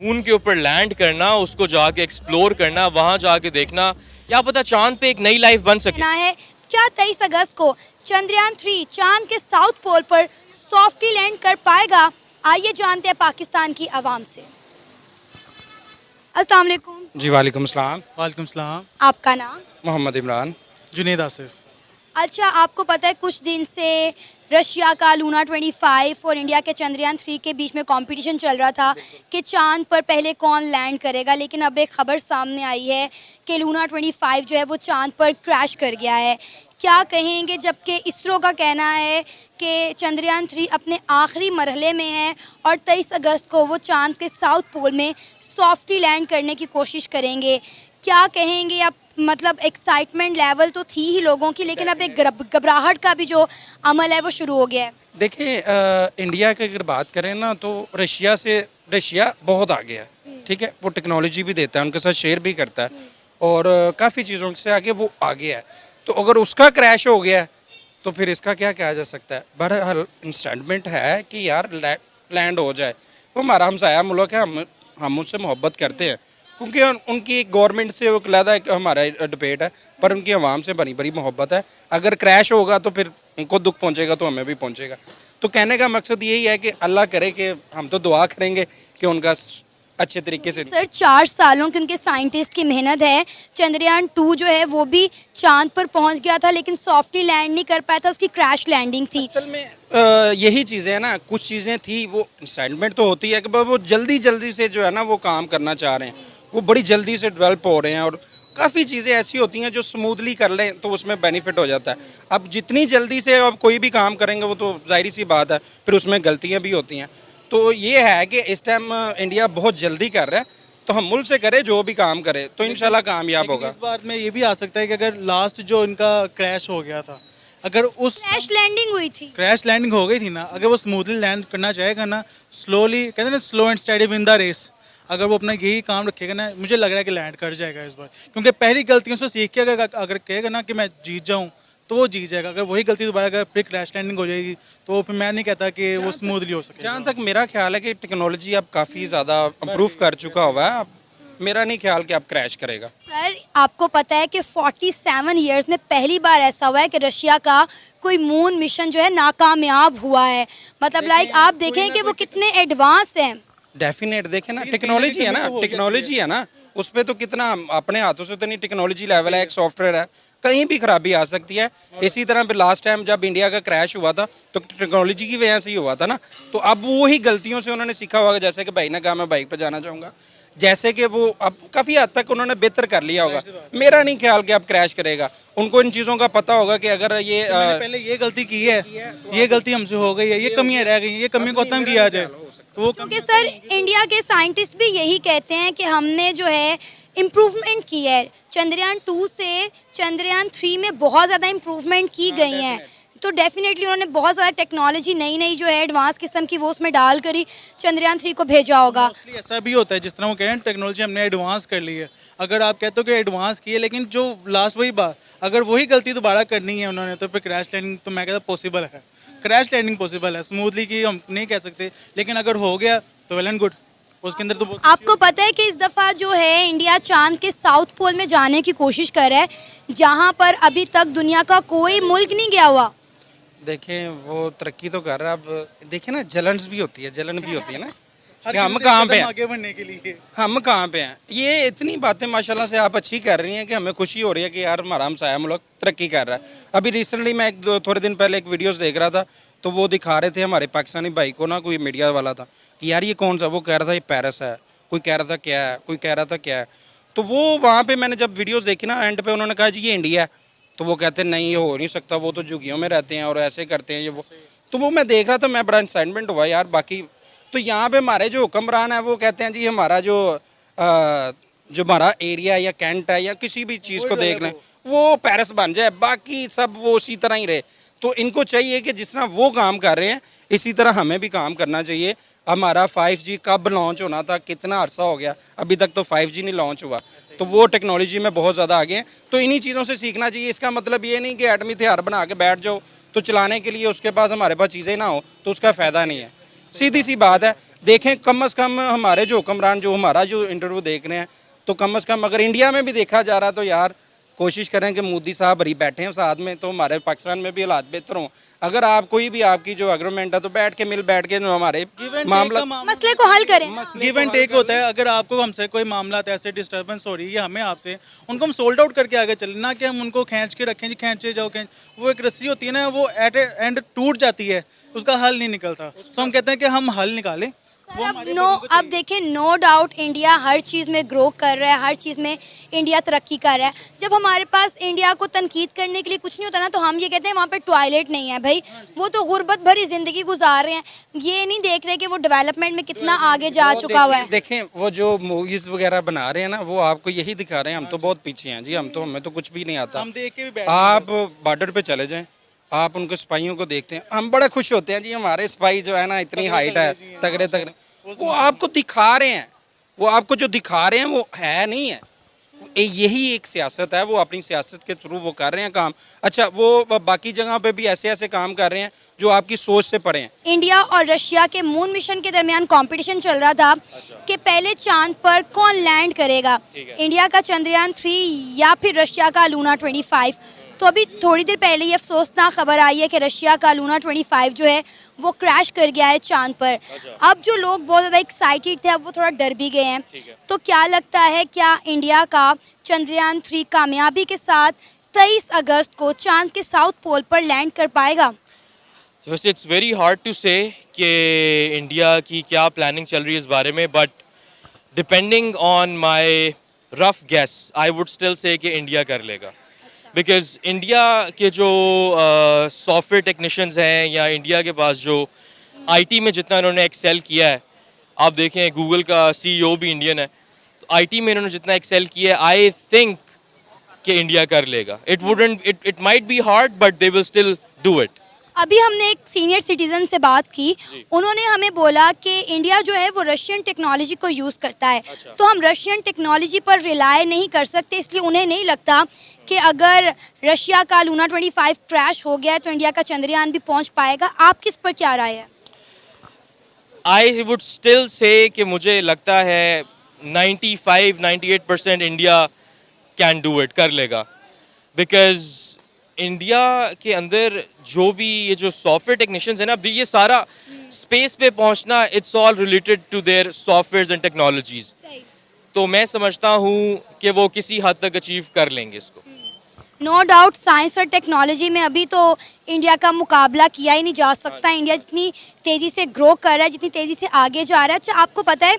Moon के ऊपर land करना, उसको जाके एक्सप्लोर करना, वहां जाके देखना, क्या पता चांद पे एक नई लाइफ बन सके। कहना है क्या 23 अगस्त को चंद्रयान 3 चांद के साउथ पोल पर सॉफ्टली लैंड कर पाएगा? आइए जानते हैं पाकिस्तान की आवाम से। अस्सलाम वालेकुम। जी वालेकुम सलाम। वालेकुम सलाम। आपका नाम? मोहम्मद इमरान। जुनेद आसिफ। अच्छा, आपको पता है कुछ दिन से रशिया का लूना 25 और इंडिया के चंद्रयान 3 के बीच में कंपटीशन चल रहा था कि चांद पर पहले कौन लैंड करेगा, लेकिन अब एक खबर सामने आई है कि लूना 25 जो है वो चांद पर क्रैश कर गया है। क्या कहेंगे, जबकि इसरो का कहना है कि चंद्रयान 3 अपने आखिरी मरहले में है और 23 अगस्त को वो चांद के साउथ पोल में सॉफ्टली लैंड करने की कोशिश करेंगे। क्या कहेंगे आप? मतलब एक्साइटमेंट लेवल तो थी ही लोगों की, लेकिन अब एक घबराहट का भी जो अमल है वो शुरू हो गया है। देखिए इंडिया की अगर बात करें ना तो रशिया बहुत आगे है, ठीक है। वो टेक्नोलॉजी भी देता है, उनके साथ शेयर भी करता है और काफ़ी चीज़ों से आगे वो आगे है। तो अगर उसका क्रैश हो गया तो फिर इसका क्या कहा जा सकता है। बहरहाल इंस्टेंटमेंट है कि यार लैंड हो जाए। वो हमारा हमसाया मुल्क है, हम उससे मोहब्बत करते हैं क्योंकि उनकी गवर्नमेंट से वो अलग है, हमारा डिबेट है, पर उनकी आवाम से बड़ी बड़ी मोहब्बत है। अगर क्रैश होगा तो फिर उनको दुख पहुंचेगा तो हमें भी पहुंचेगा। तो कहने का मकसद यही है कि अल्लाह करे कि हम तो दुआ करेंगे कि उनका अच्छे तरीके से। सर 4 सालों की उनके साइंटिस्ट की मेहनत है। चंद्रयान 2 जो है वो भी चांद पर पहुंच गया था, लेकिन सॉफ्टली लैंड नहीं कर पाया था, उसकी क्रैश लैंडिंग थी। असल में यही चीज़ें हैं ना, कुछ चीज़ें थी वो एक्साइटमेंट तो होती है कि वो जल्दी से जो है ना वो काम करना चाह रहे हैं, वो बड़ी जल्दी से डेवलप हो रहे हैं और काफ़ी चीज़ें ऐसी होती हैं जो स्मूथली कर लें तो उसमें बेनिफिट हो जाता है। अब जितनी जल्दी से अब कोई भी काम करेंगे वो तो जाहिर सी बात है, फिर उसमें गलतियाँ भी होती हैं। तो ये है कि इस टाइम इंडिया बहुत जल्दी कर रहा है, तो हम मुल्क से करे जो भी काम करे तो इंशाल्लाह कामयाब होगा। इस बार में ये भी आ सकता है कि अगर लास्ट जो इनका क्रैश हो गया था, अगर उस क्रैश लैंडिंग हुई थी, क्रैश लैंडिंग हो गई थी ना, अगर वो स्मूथली लैंड करना चाहेगा ना, स्लोली कहते हैं ना slow and steady win the race, अगर वो अपना यही काम रखेगा ना, मुझे लग रहा है कि लैंड कर जाएगा इस बार। क्योंकि पहली गलतियों से सीख के अगर कहेगा ना कि मैं जीत जाऊँ तो वो जीत जाएगा। अगर वही गलती दोबारा अगर फिर क्रैश लैंडिंग हो जाएगी तो फिर मैं नहीं कहता कि वो स्मूथली हो सके। जहाँ तक मेरा ख्याल है कि टेक्नोलॉजी अब काफ़ी ज़्यादा इम्प्रूव कर चुका हुआ है, अब मेरा नहीं ख्याल कि अब क्रैश करेगा। सर आपको पता है कि 47 ईयर्स में पहली बार ऐसा हुआ है कि रशिया का कोई मून मिशन जो है नाकामयाब हुआ है। मतलब लाइक आप देखें कि वो कितने एडवांस हैं। डेफिनेट देखें ना, टेक्नोलॉजी है ना, टेक्नोलॉजी है ना, उस पर तो कितना अपने हाथों से तो नहीं, टेक्नोलॉजी लेवल है, एक सॉफ्टवेयर है, कहीं भी खराबी आ सकती है। इसी तरह फिर लास्ट टाइम जब इंडिया का क्रैश हुआ था तो टेक्नोलॉजी की वजह से ही हुआ था ना। तो अब वो ही गलतियों से उन्होंने सीखा होगा, जैसे कि भाई ने कहा मैं बाइक पर जाना चाहूँगा, जैसे कि वो अब काफ़ी हद तक उन्होंने बेहतर कर लिया होगा। मेरा नहीं ख्याल कि अब क्रैश करेगा। उनको इन चीज़ों का पता होगा कि अगर ये पहले ये गलती की है, ये गलती हमसे हो गई है, ये कमियाँ रह गई हैं, ये कमी को खत्म किया जाए तो वो क्योंकि सर इंडिया के साइंटिस्ट भी यही कहते हैं कि हमने जो है इम्प्रूवमेंट की है। चंद्रयान 2 से चंद्रयान 3 में बहुत ज़्यादा इम्प्रूवमेंट की गई हैं। तो डेफिनेटली उन्होंने बहुत ज़्यादा टेक्नोलॉजी नई जो है एडवांस किस्म की वो उसमें डाल कर ही चंद्रयान 3 को भेजा होगा। मोस्टली ऐसा भी होता है जिस तरह वो कह रहे हैं टेक्नोलॉजी हमने एडवांस कर ली है। अगर आप कहते हो कि एडवांस की है, लेकिन जो लास्ट वही बात, अगर वही गलती दोबारा करनी है उन्होंने तो फिर क्रैश लैंडिंग तो मैं कहता पॉसिबल है। क्रैश लैंडिंग पॉसिबल है, स्मूथली की हम नहीं कह सकते, लेकिन अगर हो गया तो वेल एंड गुड। उसके अंदर तो आपको पता है कि इस दफ़ा जो है इंडिया चांद के साउथ पोल में जाने की कोशिश कर रहा है, जहाँ पर अभी तक दुनिया का कोई मुल्क नहीं गया हुआ। देखें वो तरक्की तो कर रहा है। अब देखें ना, जलन भी होती है ना कि हम कहाँ पे हैं, आगे बढ़ने के लिए हम कहाँ पे हैं। ये इतनी बातें माशाल्लाह से आप अच्छी कर रही हैं कि हमें खुशी हो रही है कि यार हमारा हमसाया मुल्क तरक्की कर रहा है। अभी रिसेंटली मैं थोड़े दिन पहले एक वीडियोस देख रहा था, तो वो दिखा रहे थे हमारे पाकिस्तानी भाई को ना, कोई मीडिया वाला था कि यार ये कौन सा, वो कह रहा था ये पेरिस है, कोई कह रहा था क्या है, कोई कह रहा था क्या है। तो वो वहाँ पे मैंने जब वीडियोस देखी ना, एंड पे उन्होंने कहा जी ये इंडिया है, तो वो कहते हैं नहीं ये हो नहीं सकता, वो तो झुग्गियों में रहते हैं और ऐसे करते हैं ये वो। तो वो मैं देख रहा था, मैं बड़ा एक्साइटमेंट हुआ यार। बाकी तो यहाँ पे हमारे जो हुक्मरान है वो कहते हैं जी हमारा जो हमारा एरिया या कैंट है या किसी भी चीज़ को देख लें वो पेरिस बन जाए, बाकी सब वो उसी तरह ही रहे। तो इनको चाहिए कि जिस तरह वो काम कर रहे हैं इसी तरह हमें भी काम करना चाहिए। हमारा 5G कब लॉन्च होना था, कितना अरसा हो गया, अभी तक तो 5G नहीं लॉन्च हुआ। तो वो टेक्नोलॉजी में बहुत ज़्यादा आगे हैं, तो इन्हीं चीज़ों से सीखना चाहिए। इसका मतलब ये नहीं कि एटमी हथियार बना के बैठ जाओ तो चलाने के लिए उसके पास हमारे पास चीज़ें ना हो तो उसका फ़ायदा नहीं है। सीधी सी बात है, देखें कम से कम हमारे जो हुक्मरान जो हमारा जो इंटरव्यू देख रहे हैं, तो कम से कम अगर इंडिया में भी देखा जा रहा तो यार कोशिश करें कि मोदी साहब हरी बैठे हैं साथ में, तो हमारे पाकिस्तान में भी हालात बेहतर हों। अगर आप कोई भी आपकी जो एग्रीमेंट है तो बैठ के जो हमारे मामला मसले को हल करें। गिव एंड टेक होता है। अगर आपको हमसे कोई मामला ऐसे डिस्टर्बेंस हो रही है हमें आपसे, उनको हम सोल्ड आउट करके आगे चले, ना कि हम उनको खींच के रखें जी खींचे जाओ खींच। वो एक रस्सी होती है ना, वो एट एंड टूट जाती है, उसका हल नहीं निकलता। तो हम कहते हैं कि हम हल निकालें। अब देखें, नो डाउट इंडिया हर चीज़ में ग्रो कर रहा है, हर चीज़ में इंडिया तरक्की कर रहा है। जब हमारे पास इंडिया को तनकीद करने के लिए कुछ नहीं होता ना, तो हम ये कहते हैं वहाँ पे टॉयलेट नहीं है। भाई वो तो गुर्बत भरी ज़िंदगी गुजार रहे हैं, ये नहीं देख रहे कि वो डेवलपमेंट में कितना आगे जा चुका हुआ है। देखें वो जो मूवीज़ वगैरह बना रहे हैं ना, वो आपको यही दिखा रहे हैं हम तो बहुत पीछे हैं जी, हमें तो कुछ भी नहीं आता। हम देख के भी आप बॉर्डर पे चले जाएं, आप उनके सिपाहियों को देखते हैं, हम बड़े खुश होते हैं जी हमारे सिपाही जो है ना इतनी हाइट है, तगड़े तगड़े। वो आपको दिखा रहे हैं, वो आपको जो दिखा रहे हैं वो है नहीं है। यही एक सियासत है, वो अपनी सियासत के थ्रू वो कर रहे हैं काम। अच्छा, वो बाकी जगह पे भी ऐसे ऐसे काम कर रहे हैं जो आपकी सोच से परे हैं। इंडिया और रशिया के मून मिशन के दरमियान कंपटीशन चल रहा था कि पहले चांद पर कौन लैंड करेगा, इंडिया का चंद्रयान 3 या फिर रशिया का लूना 25। तो अभी थोड़ी देर पहले ये अफसोसनाक खबर आई है कि रशिया का लूना 25 जो है वो क्रैश कर गया है चांद पर। अब जो लोग बहुत ज़्यादा एक्साइटेड थे, अब वो थोड़ा डर भी गए हैं। तो क्या लगता है, क्या इंडिया का चंद्रयान 3 कामयाबी के साथ 23 अगस्त को चांद के साउथ पोल पर लैंड कर पाएगा? वैसे इट्स वेरी हार्ड टू से कि इंडिया की क्या प्लानिंग चल रही है इस बारे में, but depending on my rough guess I would still say कि इंडिया कर लेगा। बिकॉज इंडिया के जो सॉफ्टवेयर टेक्नीशियंस हैं, या इंडिया के पास जो आईटी में जितना इन्होंने एक्सेल किया है, आप देखें गूगल का सीईओ भी इंडियन है, तो आईटी में इन्होंने जितना एक्सेल किया है, आई थिंक कि इंडिया कर लेगा। It might be hard but they will still do it. अभी हमने एक सीनियर सिटीजन से बात की, उन्होंने हमें बोला कि इंडिया जो है वो रशियन टेक्नोलॉजी को यूज़ करता है। तो हम रशियन टेक्नोलॉजी पर रिलाय नहीं कर सकते, इसलिए उन्हें नहीं लगता कि अगर रशिया का लूना 25 क्रैश हो गया तो इंडिया का चंद्रयान भी पहुंच पाएगा। आप किस पर क्या राय है? आई वुड स्टिल से कि मुझे लगता है 95-98% इंडिया कैन डू इट, कर लेगा। बिकॉज इंडिया के अंदर जो भी ये जो सॉफ्टवेयर टेक्नीशियंस है ना, ये सारा स्पेस पे पहुंचना, it's all related to their softwares and technologies. तो मैं समझता हूँ कि वो किसी हद तक अचीव कर लेंगे इसको। नो डाउट साइंस और टेक्नोलॉजी में अभी तो इंडिया का मुकाबला किया ही नहीं जा सकता। इंडिया जितनी तेज़ी से ग्रो कर रहा है, जितनी तेज़ी से आगे जा रहा है। अच्छा, आपको पता है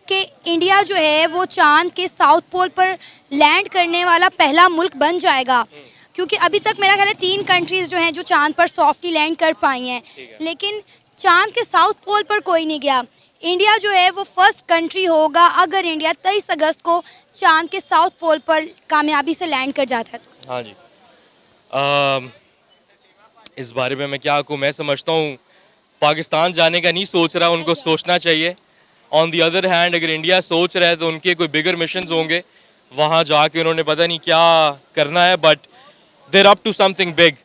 कि इंडिया जो है वो चांद के साउथ पोल पर लैंड करने वाला पहला मुल्क बन जाएगा, क्योंकि अभी तक मेरा ख्याल है 3 कंट्रीज़ जो हैं जो चांद पर सॉफ्टली लैंड कर पाई हैं, लेकिन चांद के साउथ पोल पर कोई नहीं गया। इंडिया जो है वो फर्स्ट कंट्री होगा अगर इंडिया 23 अगस्त को चांद के साउथ पोल पर कामयाबी से लैंड कर जाता है। हाँ जी, इस बारे में मैं क्या कहूँ, मैं समझता हूँ पाकिस्तान जाने का नहीं सोच रहा, उनको सोचना चाहिए। ऑन दी अदर हैंड अगर इंडिया सोच रहा है तो उनके कोई बिगर मिशंस होंगे, वहाँ जाके उन्होंने पता नहीं क्या करना है, but they're up to something big,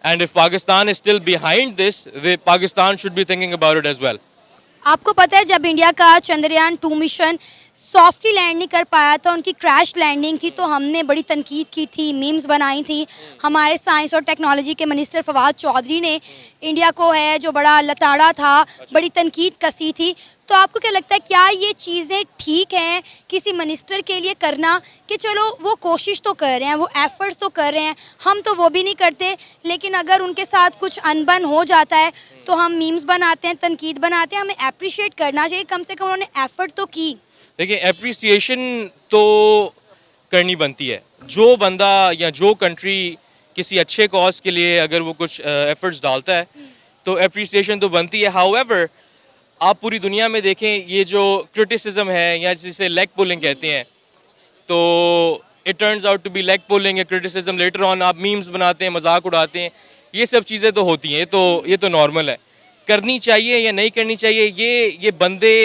and if Pakistan is still behind this, Pakistan should be thinking about it as well. आपको पता है जब इंडिया का चंद्रयान 2 मिशन सॉफ्टली लैंड नहीं कर पाया था, उनकी क्रैश लैंडिंग थी, तो हमने बड़ी तनकीद की थी, मीम्स बनाई थी। हमारे साइंस और टेक्नोलॉजी के मिनिस्टर फवाद चौधरी ने इंडिया को है जो बड़ा लताड़ा था, बड़ी तनकीद कसी थी। तो आपको क्या लगता है, क्या ये चीज़ें ठीक हैं किसी मिनिस्टर के लिए करना कि चलो वो कोशिश तो कर रहे हैं, वो एफर्ट्स तो कर रहे हैं, हम तो वो भी नहीं करते, लेकिन अगर उनके साथ कुछ अनबन हो जाता है तो हम मीम्स बनाते हैं, तनकीद बनाते हैं। हमें अप्रिशिएट करना चाहिए, कम से कम उन्होंने एफर्ट तो की। देखिए, एप्रिसिएशन तो करनी बनती है। जो बंदा या जो कंट्री किसी अच्छे कॉज के लिए अगर वो कुछ एफर्ट्स डालता है तो एप्रिसिएशन तो बनती है। हाउएवर, आप पूरी दुनिया में देखें, ये जो क्रिटिसिज्म है या जिसे लेग पुलिंग कहते हैं, तो it turns out to be leg pulling या क्रिटिसिज्म। लेटर ऑन आप मीम्स बनाते हैं, मजाक उड़ाते हैं, ये सब चीज़ें तो होती हैं, तो ये तो नॉर्मल है। करनी चाहिए या नहीं करनी चाहिए, ये बंदे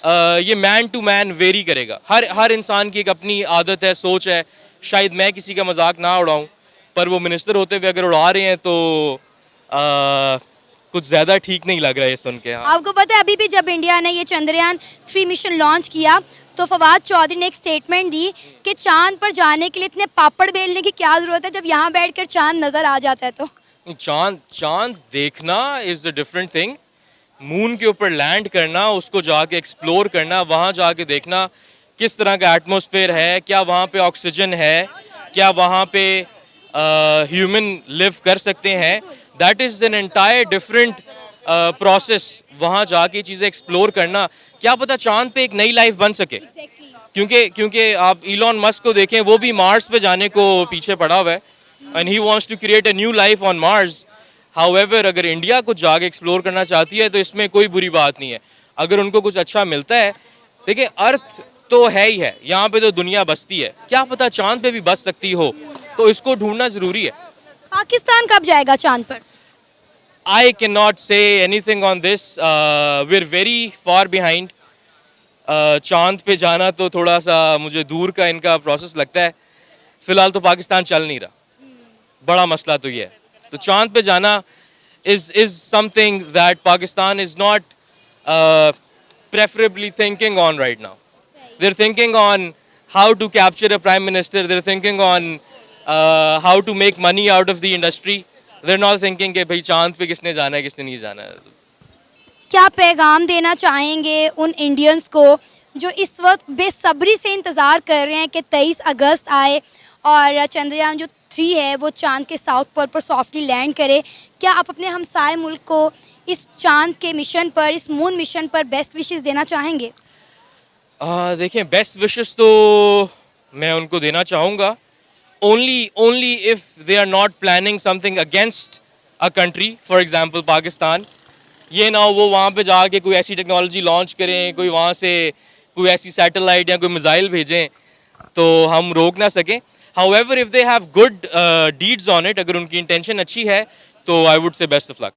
ये मैन टू मैन वेरी करेगा। हर इंसान की एक अपनी आदत है, सोच है। शायद मैं किसी का मजाक ना उड़ाऊं, पर वो मिनिस्टर होते हुए अगर उड़ा रहे हैं तो कुछ ज़्यादा ठीक नहीं लग रहा है ये सुन के। हाँ आपको पता है अभी भी जब इंडिया ने ये चंद्रयान 3 मिशन लॉन्च किया तो फवाद चौधरी ने एक स्टेटमेंट दी कि चांद पर जाने के लिए इतने पापड़ बेलने की क्या जरूरत है जब यहाँ बैठकर चांद नजर आ जाता है। तो चांद चांद देखना is a different thing. Moon के ऊपर लैंड करना, उसको जाके एक्सप्लोर करना, वहाँ जाके देखना किस तरह का एटमॉस्फेयर है, क्या वहाँ पे ऑक्सीजन है, क्या वहाँ पे ह्यूमन लिव कर सकते हैं, that is an entire different process. वहाँ जाके चीज़ें एक्सप्लोर करना, क्या पता चांद पे एक नई लाइफ बन सके। क्योंकि आप इलॉन मस्क को देखें, वो भी मार्स पे जाने को पीछे पड़ा हुआ है and he wants to create a new life on Mars. However अगर इंडिया कुछ जाके एक्सप्लोर करना चाहती है तो इसमें कोई बुरी बात नहीं है अगर उनको कुछ अच्छा मिलता है। देखिए अर्थ तो है ही है, यहाँ पे तो दुनिया बसती है, क्या पता चांद पे भी बस सकती हो, तो इसको ढूंढना ज़रूरी है। पाकिस्तान कब जाएगा चांद पर? I cannot say anything on this. We're very far behind. चांद पे जाना तो थोड़ा सा मुझे दूर का इनका प्रोसेस लगता है। फिलहाल तो पाकिस्तान चल नहीं रहा, बड़ा मसला तो ये है। तो चांद पे जाना is something that Pakistan is not preferably thinking on right now. They're thinking on how to capture a prime minister. They're thinking on how to make money out of the industry. They're not thinking कि भाई चांद पे किसने जाना है किसने नहीं जाना है। क्या पैगाम देना चाहेंगे उन इंडियंस को जो इस वक्त बेसब्री से इंतज़ार कर रहे हैं कि 23 अगस्त आए और चंद्रयान जो 3 है वो चांद के साउथ पोल पर सॉफ्टली लैंड करे? क्या आप अपने हमसाए मुल्क को इस चांद के मिशन पर, इस मून मिशन पर बेस्ट विशेस देना चाहेंगे? देखिए बेस्ट विशेस तो मैं उनको देना चाहूँगा only if they are not planning something against a country, for example Pakistan। ये ना हो वो वहाँ पे जाके कोई ऐसी टेक्नोलॉजी लॉन्च करें, कोई वहाँ से कोई ऐसी सैटेलाइट या कोई मिसाइल भेजें तो हम रोक ना सकें। However, if they have good deeds on it, अगर उनकी इंटेंशन अच्छी है तो I would say best of luck।